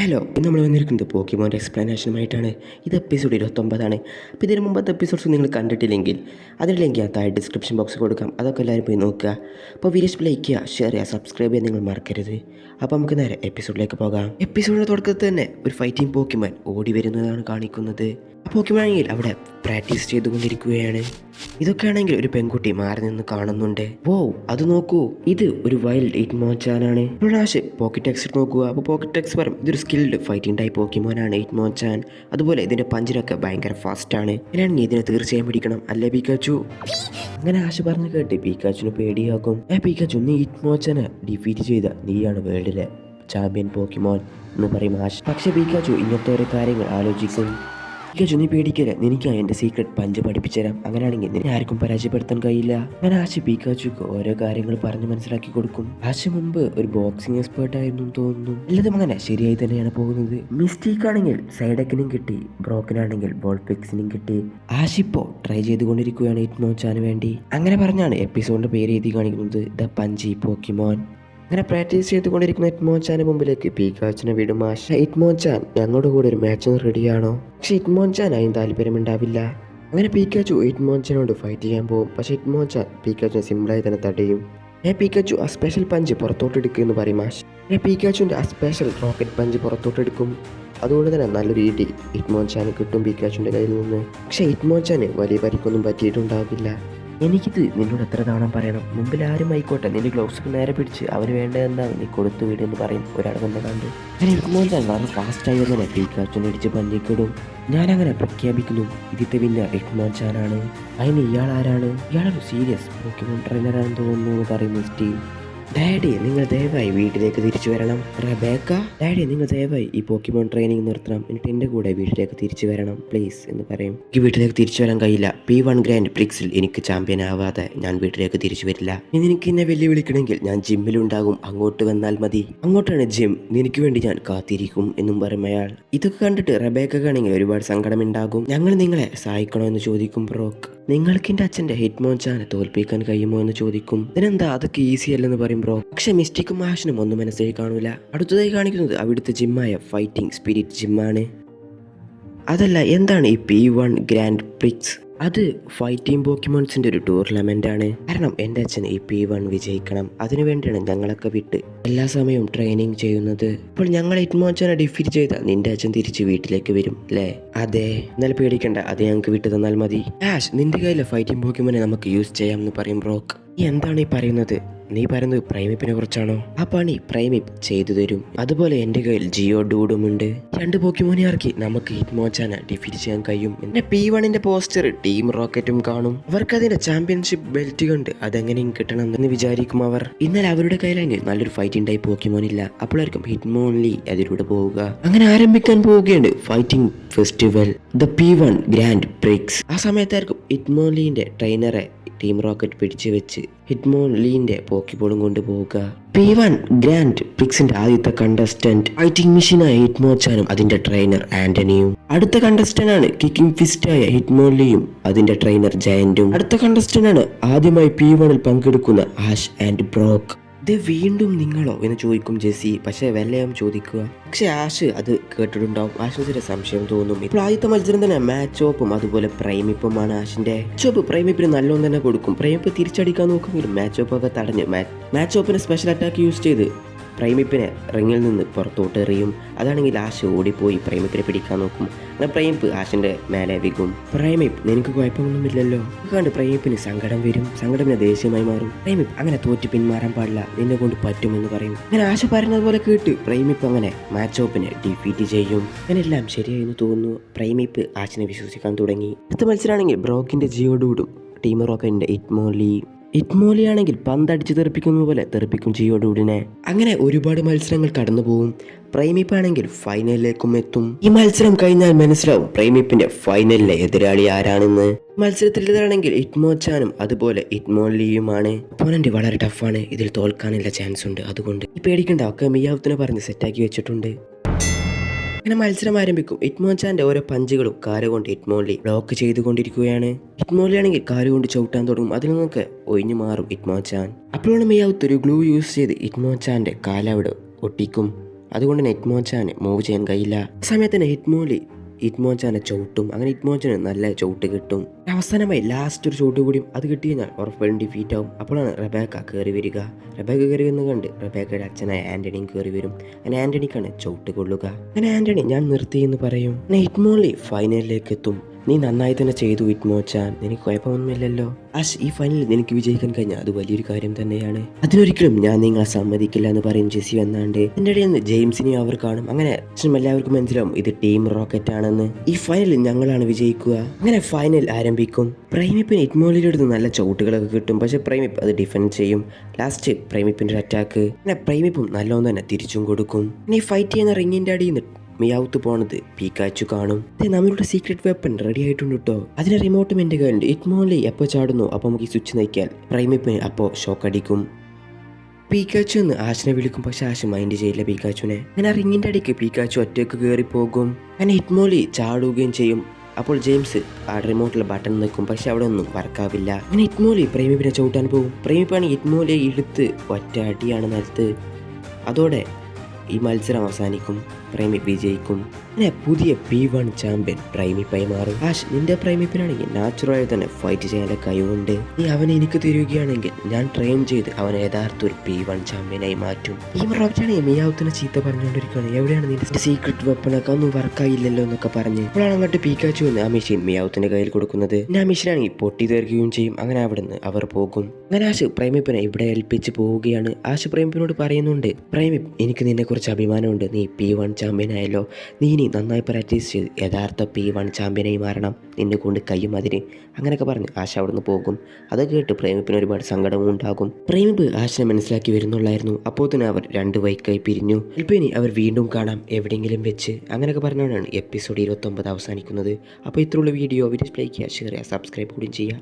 Hello, ഇന്ന് നമ്മൾ വന്നിരിക്കുന്നത് പോക്കിമോൻ്റെ എക്സ്പ്ലനേഷനുമായിട്ടാണ്. ഇത് എപ്പിസോഡ് 29ആണ്. അപ്പോൾ ഇതിന് മുമ്പത്തെ എപ്പിസോഡ്സ് നിങ്ങൾ കണ്ടിട്ടില്ലെങ്കിൽ അതിൻ്റെ ലിങ്ക് ഞാൻ താഴെ ഡിസ്ക്രിപ്ഷൻ ബോക്സിൽ കൊടുക്കാം. അതൊക്കെ എല്ലാവരും പോയി നോക്കുക. അപ്പോൾ വീഡിയോസ് ലൈക്ക് ചെയ്യുക, ഷെയർ ചെയ്യുക, സബ്സ്ക്രൈബ് ചെയ്യാൻ നിങ്ങൾ മറക്കരുത്. അപ്പോൾ നമുക്ക് നേരെ എപ്പിസോഡിലേക്ക് പോകാം. എപ്പിസോഡിൻ്റെ തുടക്കത്തിൽ തന്നെ ഒരു ഫൈറ്റിംഗ് പോക്കിമോൻ ഓടി വരുന്നതാണ് കാണിക്കുന്നത്. ആ പോക്കിമോനാണെങ്കിൽ അവിടെ പ്രാക്ടീസ് ചെയ്തുകൊണ്ടിരിക്കുകയാണ്. ഇതൊക്കെയാണെങ്കിൽ ഒരു പെൺകുട്ടി മാറി നിന്ന് കാണുന്നുണ്ട്. വോ, അത് നോക്കൂ, ഇത് ഒരു വൈൽഡ് ഇറ്റ്മോച്ചാനാണ്. ആഷ് പോക്കറ്റ് എക്സ് നോക്കുക. അപ്പോൾ പോക്കറ്റ് എക്സ് പറയും ഇതൊരു സ്കിൽഡ് ഫൈറ്റിംഗ് ടൈപ്പ് പോക്കിമോനാണ് ഇറ്റ്മോച്ചാൻ. അതുപോലെ ഇതിന്റെ പഞ്ചിനൊക്കെ ഭയങ്കര ഫാസ്റ്റ് ആണ്. ഞാനാണെങ്കിൽ ഇതിനെ തീർച്ചയായും പിടിക്കണം, അല്ലേ പീക്കാച്ചു? അങ്ങനെ ആശ പറഞ്ഞു കേട്ട് പീക്കാച്ചുന് പേടിയാകും. പീക്കാച്ചു, നീ ഇറ്റ്മോച്ചാനെ ഡിഫീറ്റ് ചെയ്ത നീയാണ് വേൾഡിലെ ചാമ്പ്യൻ പോക്കിമോൻ എന്ന് പറയും ആശ. പക്ഷെ പീക്കാച്ചു ഇങ്ങനത്തെ ഓരോ കാര്യങ്ങൾ ആലോചിക്കും. പീക്കാച്ചു, നീ പേടിക്കല്ലേ, നിനക്ക് എൻ്റെ സീക്രട്ട് പഞ്ച് പഠിപ്പിച്ചു തരാം. അങ്ങനെയാണെങ്കിൽ നിന്നെ ആർക്കും പരാജയപ്പെടുത്താൻ കഴിയില്ല. അങ്ങനെ ആശ പീക്കാച്ചുക്ക് ഓരോ കാര്യങ്ങൾ പറഞ്ഞ് മനസ്സിലാക്കി കൊടുക്കും. ആശ മുമ്പ് ഒരു ബോക്സിംഗ് എക്സ്പേർട്ട് ആയിരുന്നു തോന്നുന്നു. എല്ലാതും അങ്ങനെ ശരിയായി തന്നെയാണ് പോകുന്നത്. മിസ്റ്റേക്ക് ആണെങ്കിൽ സൈഡക്കിനും കിട്ടി, ബ്രോക്കൻ ആണെങ്കിൽ ബോൾ ഫിക്സിനും കിട്ടി. ആശിപ്പോ ട്രൈ ചെയ്തുകൊണ്ടിരിക്കുകയാണ് ഇറ്റ്മോച്ചാന് വേണ്ടി. അങ്ങനെ പറഞ്ഞാണ് എപ്പിസോഡിന്റെ പേര് എഴുതി കാണിക്കുന്നത്, ദ പഞ്ചി പോക്കിമോൻ. അങ്ങനെ പ്രാക്ടീസ് ചെയ്തുകൊണ്ടിരിക്കുന്ന ഇറ്റ്മോച്ചാന്റെ മുമ്പിലേക്ക് പീക്കാച്ചിനെ വിടും ആശ. ഇറ്റ്മോച്ചാൻ, ഞങ്ങളുടെ കൂടെ ഒരു മാച്ചിന് റെഡിയാണോ? പക്ഷെ ഇറ്റ്മോച്ചാൻ അതിന് താല്പര്യമുണ്ടാവില്ല. അങ്ങനെ പീക്കാച്ചു ഇറ്റ്മോച്ചാനോട് ഫൈറ്റ് ചെയ്യാൻ പോകും. പക്ഷെ ഇറ്റ്മോച്ചാൻ പീക്കാച്ചിനെ സിമ്പിളായി തന്നെ തടയും. പീക്കാച്ചു ആ സ്പെഷ്യൽ പഞ്ച് പുറത്തോട്ടെടുക്കുമെന്ന് പറയും ആശ. പീക്കാച്ചുവിൻ്റെ ആ സ്പെഷ്യൽ റോക്കറ്റ് പഞ്ച് പുറത്തോട്ടെടുക്കും. അതുകൊണ്ട് തന്നെ നല്ലൊരു ഇടി ഇറ്റ്മോച്ചാന് കിട്ടും പീക്കാച്ചുവിൻ്റെ കയ്യിൽ നിന്ന്. പക്ഷെ ഇറ്റ്മോച്ചാന് വലിയ പരിക്കൊന്നും പറ്റിയിട്ടുണ്ടാവില്ല. എനിക്കിത് നിന്നോട് എത്ര തവണ പറയണം, മുമ്പിൽ ആരും ആയിക്കോട്ടെ നിന്റെ ഗ്ലൗസ് നേരെ പിടിച്ച് അവന് വേണ്ടതെന്താണ് നീ കൊടുത്തു വിടുമെന്ന് പറയും ഒരാൾ വന്ന് കണ്ട്. അങ്ങനെ ഇറ്റ്മോച്ചാൻ വളരെ ഫാസ്റ്റായി തന്നെ പീക്കാച്ചുവിനെ ഇടിച്ച് പഞ്ചിക്കിടും. ഞാനങ്ങനെ പ്രഖ്യാപിക്കുന്നു, ഇതിത്തെ വിന്നർ ഇറ്റ്മോച്ചാനാണ്. അതിന് ഇയാൾ ആരാണ്? ഇയാളൊരു സീരിയസ് പോക്കിമോൻ ട്രെയിനറാണെന്ന് തോന്നുന്നു എന്ന് പറയും സ്റ്റീവ്. ഡാഡി, നിങ്ങൾ ദയവായി വീട്ടിലേക്ക് തിരിച്ചു വരണം. റബേക്ക, ഡാഡി നിങ്ങൾ ദയവായി ഈ പോക്കിമോൺ ട്രെയിനിങ് നിർത്തണം, എന്നിട്ട് എൻ്റെ കൂടെ വീട്ടിലേക്ക് തിരിച്ചു വരണം പ്ലീസ് എന്ന് പറയും. എനിക്ക് വീട്ടിലേക്ക് തിരിച്ചു വരാൻ കഴിയില്ല. P1 ഗ്രാൻഡ് പ്രിക്സിൽ എനിക്ക് ചാമ്പ്യൻ ആവാതെ ഞാൻ വീട്ടിലേക്ക് തിരിച്ചു വരില്ല. നിനക്ക് എന്നെ വെല്ലുവിളിക്കണമെങ്കിൽ ഞാൻ ജിമ്മിലുണ്ടാകും, അങ്ങോട്ട് വന്നാൽ മതി. അങ്ങോട്ടാണ് ജിം, നിനക്ക് വേണ്ടി ഞാൻ കാത്തിരിക്കും എന്നും പറയും അയാൾ. ഇതൊക്കെ കണ്ടിട്ട് റബേക്കയാണെങ്കിൽ ഒരുപാട് സങ്കടമുണ്ടാകും. ഞങ്ങൾ നിങ്ങളെ സഹായിക്കണോ എന്ന് ചോദിക്കും ബ്രോക്ക്. നിങ്ങൾക്ക് എൻ്റെ അച്ഛൻ്റെ ഹിറ്റ്മോച്ചാനെ തോൽപ്പിക്കാൻ കഴിയുമോ എന്ന് ചോദിക്കും. ഇതിനെന്താ അതൊക്കെ ഈസി അല്ലെന്ന് പറയും ബ്രോ. പക്ഷെ മിസ്റ്റിക്കും ആഷനും ഒന്നും മനസ്സിലായി കാണൂല. അടുത്തതായി കാണിക്കുന്നത് അവിടുത്തെ ജിമ്മായ ഫൈറ്റിംഗ് സ്പിരിറ്റ് ജിമ്മാണ്. അതല്ല, എന്താണ് ഈ P1 ഗ്രാൻഡ് പ്രിക്സ്? അത് ഫൈറ്റിംഗ് പോക്കിമോൺസിന്റെ ഒരു ടൂർണമെന്റ് ആണ്. കാരണം എൻ്റെ അച്ഛൻ ഈ P1 വിജയിക്കണം, അതിനുവേണ്ടിയാണ് ഞങ്ങളൊക്കെ വിട്ട് എല്ലാ സമയവും ട്രെയിനിങ് ചെയ്യുന്നത്. ഇപ്പോൾ ഞങ്ങൾ ഇറ്റ്മോച്ചാനെ ഡിഫീറ്റ് ചെയ്താൽ നിന്റെ അച്ഛൻ തിരിച്ച് വീട്ടിലേക്ക് വരും അല്ലേ? അതെ, എന്നാൽ പേടിക്കണ്ട, അത് ഞങ്ങൾക്ക് വിട്ടു തന്നാൽ മതി. ആഷ്, നിന്റെ കയ്യിലെ ഫൈറ്റിംഗ് പോക്കിമോനെ നമുക്ക് യൂസ് ചെയ്യാം എന്ന് പറയും ബ്രോക്ക്. എന്താണ് ഈ പറയുന്നത്? നീ പറയുന്നത് പ്രൈമിപ്പിനെ കുറിച്ചാണോ? ആ പണി പ്രൈമിപ്പ് ചെയ്തു തരും. അതുപോലെ എൻ്റെ കയ്യിൽ ജിയോ ഡൂഡുമുണ്ട്. രണ്ട് പോക്കിമോനെ ഇറക്കി നമുക്ക് ഹിറ്റ്മോച്ചാനെ ഡിഫീറ്റ് ചെയ്യാൻ കഴിയും. പിന്നെ P1ന്റെ പോസ്റ്റർ ടീം റോക്കറ്റും കാണും. അവർക്ക് അതിന്റെ ചാമ്പ്യൻഷിപ്പ് ബെൽറ്റ് കൊണ്ട് അതെങ്ങനെയും കിട്ടണം എന്ന് വിചാരിക്കും അവർ. എന്നാൽ അവരുടെ കയ്യിലെങ്കിൽ നല്ലൊരു ഫൈറ്റിംഗ് ടൈപ്പ് പോക്കിമോൻ ഇല്ല. അപ്പോഴായിരിക്കും ഹിറ്റ്മോൺലി അതിലൂടെ പോവുക. അങ്ങനെ ആരംഭിക്കാൻ പോവുകയാണ് fighting festival, the P1 grand prix. ആ സമയത്തായിരിക്കും ഹിറ്റ്മോൺലിന്റെ ട്രെയിനറെ ടീം റോക്കറ്റ് പിടിച്ചു വെച്ച് ഹിറ്റ്മോൺലിന്റെ പോക്കിബോളും കൊണ്ടുപോവുക. P1 ഗ്രാൻഡ് പ്രിക്സിന്റെ ആദ്യത്തെ കണ്ടസ്റ്റന്റ് ഫൈറ്റിംഗ് മെഷീനായ ഹിറ്റ്മോച്ചാനും അതിന്റെ ട്രെയിനർ ആന്റണിയും. അടുത്ത കണ്ടസ്റ്റന്റ് ആണ് കിക്കിംഗ് ഫിസ്റ്റായ ഹിറ്റ്മോൺലിയും അതിന്റെ ട്രെയിനർ ജയന്റും. അടുത്ത കണ്ടസ്റ്റന്റ് ആണ് ആദ്യമായി P1ൽ പങ്കെടുക്കുന്ന ആഷ് ആൻഡ് ബ്രോക്ക്. ഇത് വീണ്ടും നിങ്ങളോ എന്ന് ചോദിക്കും ജെസ്സി. പക്ഷെ വെല്ലയം ചോദിക്കുക. പക്ഷെ ആഷ് അത് കേട്ടിട്ടുണ്ടാവും. ആഷിന് ചില സംശയം തോന്നും. ഇപ്പോൾ ആദ്യത്തെ മത്സരം തന്നെ മാച്ചോപ്പും അതുപോലെ പ്രൈമിപ്പുമാണ് ആഷിന്റെ. മാച്ചോപ്പ് പ്രൈമിപ്പിന് നല്ലോണം തന്നെ കൊടുക്കും. പ്രൈമിപ്പ് തിരിച്ചടിക്കാൻ നോക്കുമെങ്കിലും മാച്ചോപ്പൊക്കെ തടഞ്ഞ് മാച്ചോപ്പിനെ സ്പെഷ്യൽ അറ്റാക്ക് യൂസ് ചെയ്ത് പ്രൈമിപ്പിനെ റിങ്ങിൽ നിന്ന് പുറത്തോട്ട് എറിയും. അതാണെങ്കിൽ ആഷ് ഓടിപ്പോയി പ്രൈമിപ്പിനെ പിടിക്കാൻ നോക്കും. അങ്ങനെ പ്രൈമിപ്പ് ആഷിന്റെ മേലെ വികും. പ്രൈമിപ്പ്, നിനക്ക് കുഴപ്പമൊന്നുമില്ലല്ലോ. കണ്ട് പ്രൈമിപ്പിന് സങ്കടം വരും. സങ്കടം ദേഷ്യമായി മാറും. പ്രൈമിപ്പ്, അങ്ങനെ തോറ്റ് പിന്മാറാൻ പാടില്ല, നിന്നെ കൊണ്ട് പറ്റുമെന്ന് പറയും. അങ്ങനെ ആശ പറയുന്നത് പോലെ കേട്ട് പ്രൈമിപ്പ് അങ്ങനെ മാച്ചോപ്പിനെ ഡിഫീറ്റ് ചെയ്യും. അങ്ങനെ എല്ലാം ശരിയായെന്ന് തോന്നുന്നു. പ്രൈമിപ്പ് ആഷിനെ വിശ്വസിക്കാൻ തുടങ്ങി. അടുത്ത മത്സരമാണെങ്കിൽ ബ്രോക്കിന്റെ ജിയോഡൂഡും ടീം റോക്കറ്റിന്റെ ഇറ്റ്മോലിയാണെങ്കിൽ പന്തടിച്ച് തെറിപ്പിക്കുന്ന പോലെ തെറിപ്പിക്കും ജിയോഡൂഡിനെ. അങ്ങനെ ഒരുപാട് മത്സരങ്ങൾ കടന്നു പോവും. പ്രൈമിപ്പാണെങ്കിൽ ഫൈനലിലേക്കും എത്തും. ഈ മത്സരം കഴിഞ്ഞാൽ മനസ്സിലാവും പ്രൈമിപ്പിന്റെ ഫൈനലിലെ എതിരാളി ആരാണെന്ന്. മത്സരത്തിൽ എതിരാണെങ്കിൽ ഇറ്റ്മോച്ചാനും അതുപോലെ ഇറ്റ്മോലിയുമാണ്. ഒപ്പോണന്റ് വളരെ ടഫാണ്, ഇതിൽ തോൽക്കാനുള്ള ചാൻസ് ഉണ്ട്. അതുകൊണ്ട് ഈ പേടിക്കണ്ട, ഒക്കെ മിയാവത്തിനെ പറഞ്ഞ് സെറ്റാക്കി വെച്ചിട്ടുണ്ട്. അങ്ങനെ മത്സരം ആരംഭിക്കും. ഇറ്റ്മോച്ചാന്റെ ഓരോ പഞ്ചുകളും കാലുകൊണ്ട് ഇറ്റ്മോൺലി ബ്ലോക്ക് ചെയ്തുകൊണ്ടിരിക്കുകയാണ്. ഇറ്റ്മോൺലി ആണെങ്കിൽ കാലുകൊണ്ട് ചവിട്ടാൻ തുടങ്ങും. അതിൽ നിന്നൊക്കെ ഒഴിഞ്ഞു മാറും ഇറ്റ്മോച്ചാൻ. അപ്പോഴാണ് മിയാവത്ത് ഒരു ഗ്ലൂ യൂസ് ചെയ്ത് ഇറ്റ്മോച്ചാന്റെ കാലവിടെ ഒട്ടിക്കും. അതുകൊണ്ട് തന്നെ ഹിറ്റ്മോൻചാന് മൂവ് ചെയ്യാൻ കഴിയില്ല. ആ സമയത്ത് തന്നെ ഹിറ്റ്മോൻചാനെ ചവിട്ടും. അങ്ങനെ ഹിറ്റ്മോൻചാന് നല്ല ചവിട്ട് കിട്ടും. അവസാനമായി ലാസ്റ്റ് ഒരു ചവിട്ട് കൂടിയും അത് കിട്ടി കഴിഞ്ഞാൽ ഉറപ്പായും ഡിഫീറ്റ് ആവും. അപ്പോഴാണ് റെബേക്ക കയറി വരിക. റെബേക്ക കയറി വന്ന് കണ്ട് റെബേക്കയുടെ അച്ഛനായ ആൻ്റണിയും കയറി വരും. അങ്ങനെ ആൻ്റണിക്കാണ് ചവിട്ട് കൊള്ളുക. അങ്ങനെ ആൻ്റണി ഞാൻ നിർത്തി എന്ന് പറയും. അങ്ങനെ ഹിറ്റ്മോൻലി ഫൈനലിലേക്ക് എത്തും. നീ നന്നായി തന്നെ ചെയ്തു ഹിറ്റ്മോൻചാൻ, നിനക്ക് കുഴപ്പമൊന്നുമില്ലല്ലോ. ആഷ്, ഈ ഫൈനലിൽ നിനക്ക് വിജയിക്കാൻ കഴിഞ്ഞാൽ അത് വലിയൊരു കാര്യം തന്നെയാണ്. അതിനൊരിക്കലും ഞാൻ നിങ്ങളെ സമ്മതിക്കില്ല എന്ന് പറയും ജെസ്സി വന്നാണ്ട്. എൻ്റെ ഇടയിൽ നിന്ന് ജെയിംസിനെയും അവർ കാണും. അങ്ങനെ എല്ലാവർക്കും മനസ്സിലാവും ഇത് ടീം റോക്കറ്റ് ആണെന്ന്. ഈ ഫൈനലിൽ ഞങ്ങളാണ് വിജയിക്കുക. അങ്ങനെ ഫൈനൽ ആരംഭിക്കും. പ്രൈമിപ്പിന് ഹിറ്റ്മോൻലിയുടെ അടുത്ത് നല്ല ചവിട്ടുകളൊക്കെ കിട്ടും. പക്ഷേ പ്രൈമിപ്പ് അത് ഡിഫെൻഡ് ചെയ്യും. ലാസ്റ്റ് പ്രൈമിപ്പിൻ്റെ ഒരു അറ്റാക്ക്. അങ്ങനെ പ്രൈമിപ്പും നല്ലോണം തന്നെ തിരിച്ചും കൊടുക്കും. പിന്നെ ഈ ഫൈറ്റ് ചെയ്യുന്ന റിങ്ങിൻ്റെ അടിയിൽ നിന്ന് മിയാവത്ത് പോണത് പീക്കാച്ചു കാണും. നമ്മളുടെ സീക്രട്ട് വെപ്പൺ റെഡി ആയിട്ടുണ്ട് കേട്ടോ. അതിന് റിമോട്ടും എൻ്റെ കയ്യിലുണ്ട്. ഹിറ്റ്മോൻലി എപ്പോൾ ചാടുന്നു അപ്പോൾ നമുക്ക് ഈ സ്വിച്ച് നയിക്കാൻ പ്രൈമിപ്പിന് അപ്പോൾ ഷോക്ക് അടിക്കും. പീക്കാച്ചു എന്ന് ആശിനെ വിളിക്കും. പക്ഷെ ആശ മൈൻഡ് ചെയ്യില്ല പീക്കാച്ചുവിനെ. അങ്ങനെ റിങ്ങിൻ്റെ അടിക്ക് പീക്കാച്ചു ഒറ്റയ്ക്ക് കയറി പോകും. അങ്ങനെ ഹിറ്റ്മോൻലി ചാടുകയും ചെയ്യും. അപ്പോൾ ജെയിംസ് ആ റിമോട്ടിലെ ബട്ടൺ നിൽക്കും. പക്ഷെ അവിടെ ഒന്നും വർക്കാവില്ല. അങ്ങനെ ഹിറ്റ്മോൻലി പ്രൈമിപ്പിനെ ചവിട്ടാൻ പോകും. പ്രൈമിപ്പാണ് ഹിറ്റ്മോൻലി എടുത്ത് ഒറ്റ അടിയാണ് നിലത്ത്. അതോടെ ഈ മത്സരം അവസാനിക്കും. പ്രൈമിപ്പ് വിജയിക്കും. പിന്നെ പുതിയ P1 ചാമ്പ്യൻ പ്രൈമിപ്പായി മാറും. ആഷ്, നിന്റെ പ്രൈമിപ്പിനാണെങ്കിൽ നാച്ചുറലായി തന്നെ ഫൈറ്റ് ചെയ്യാനുള്ള കഴിവുണ്ട്. നീ അവനെ എനിക്ക് തരികയാണെങ്കിൽ ഞാൻ ട്രെയിൻ ചെയ്ത് അവനെ യഥാർത്ഥ ഒരു P1 ചാമ്പ്യനായി മാറ്റും. ഈ റോക്കറ്റാണെങ്കിൽ മിയാവത്തിനെ ചീത്ത പറഞ്ഞുകൊണ്ടിരിക്കുകയാണ്. എവിടെയാണ് നിന്റെ സീക്രട്ട് വെപ്പണൊക്കെ ഒന്നും വർക്കായില്ലല്ലോ എന്നൊക്കെ പറഞ്ഞ്. അപ്പോഴാണ് അങ്ങോട്ട് പീക്കാച്ചു എന്ന് ആ മെഷീൻ മിയാവത്തിന്റെ കയ്യിൽ കൊടുക്കുന്നത്. പിന്നെ ആ മെഷീനാണെങ്കിൽ പൊട്ടി തീർക്കുകയും ചെയ്യും. അങ്ങനെ അവിടെ നിന്ന് അവർ പോകും. അങ്ങനെ ആഷ് പ്രൈമിപ്പിനെ ഇവിടെ ഏൽപ്പിച്ച് പോവുകയാണ്. ആഷ് പ്രൈമിപ്പിനോട് പറയുന്നുണ്ട്, പ്രൈമിപ്പ്, എനിക്ക് നിന്നെക്കുറിച്ച് അഭിമാനമുണ്ട്. നീ P1 ചാമ്പ്യനായല്ലോ. നീ ഇനി നന്നായി പ്രാക്ടീസ് ചെയ്ത് യഥാർത്ഥ P1 ചാമ്പ്യനായി മാറണം. നിന്നെ കൊണ്ട് കയ്യും അതിന് അങ്ങനെയൊക്കെ പറഞ്ഞ് ആശ അവിടുന്ന് പോകും. അത് കേട്ട് പ്രേമിപ്പിന് ഒരുപാട് സങ്കടവും ഉണ്ടാകും. പ്രേമിപ്പ് ആശനെ മനസ്സിലാക്കി വരുന്നുള്ളായിരുന്നു. അപ്പോൾ തന്നെ അവർ രണ്ട് വൈക്കായി പിരിഞ്ഞു. ഇപ്പോൾ ഇനി അവർ വീണ്ടും കാണാം എവിടെയെങ്കിലും വെച്ച്. അങ്ങനെയൊക്കെ പറഞ്ഞുകൊണ്ടാണ് എപ്പിസോഡ് 29 അവസാനിക്കുന്നത്. അപ്പോൾ ഇത്രയുള്ള വീഡിയോ ലൈക്ക് ചെയ്യുക, ഷെയർ ചെയ്യുക, സബ്സ്ക്രൈബ് കൂടി ചെയ്യുക.